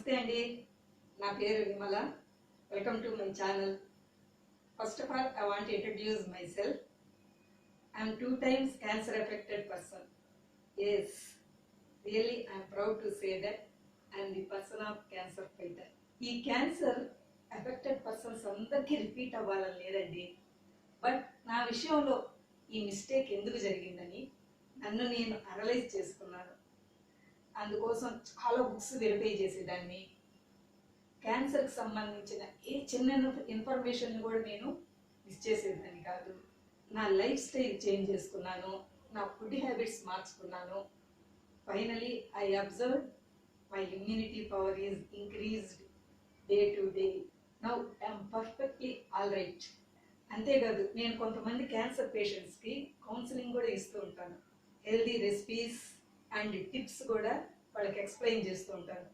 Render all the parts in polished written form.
నమస్తే అండి. నా పేరు Vimala. Welcome to my channel. First of all, I want to introduce myself. I am 2 times cancer affected person. Yes, really I am proud to say that I am the person of cancer fighter. ఈ cancer affected persons అందరికీ repeat అవ్వాలని లేదండి. But నా విషయంలో ఈ mistake ఎందుకు జరిగిందని నన్ను నేను అనలైజ్ చేసుకున్నాను. అందుకోసం చాలా బుక్స్ వెరిఫై చేసేదాన్ని. క్యాన్సర్కి సంబంధించిన ఏ చిన్న ఇన్ఫర్మేషన్ కూడా నేను మిస్ చేసేదాన్ని కాదు. నా లైఫ్ స్టైల్ చేంజ్ చేసుకున్నాను, నా ఫుడ్ హ్యాబిట్స్ మార్చుకున్నాను. Finally I observe my immunity power is increased day to day. Now I'm perfectly all right. అంతేకాదు, నేను కొంతమంది క్యాన్సర్ పేషెంట్స్కి కౌన్సిలింగ్ కూడా ఇస్తూ ఉంటాను. హెల్దీ రెసిపీస్ అండ్ టిప్స్ కూడా వాళ్ళకి ఎక్స్ప్లెయిన్ చేస్తూ ఉంటాను.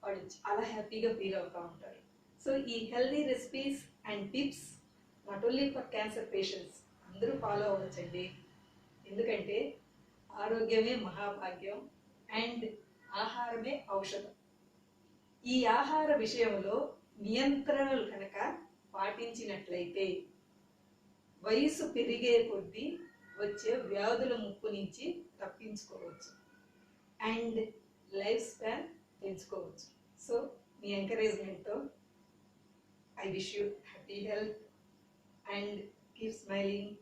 వాళ్ళు చాలా హ్యాపీగా ఫీల్ అవుతూ ఉంటారు. సో ఈ healthy recipes and tips not only for cancer patients, అందరూ ఫాలో అవ్వచ్చండి. ఎందుకంటే ఆరోగ్యమే మహాభాగ్యం అండ్ ఆహారమే ఔషధం. ఈ ఆహార విషయంలో నియంత్రణలు కనుక పాటించినట్లయితే వయసు పెరిగే కొద్దీ వచ్చే వ్యాధుల ముప్పు నుంచి తప్పించుకోవచ్చు అండ్ లైఫ్ స్పాన్ పెంచుకోవచ్చు. సో మీ ఎంకరేజ్మెంట్తో I wish you happy health and keep smiling.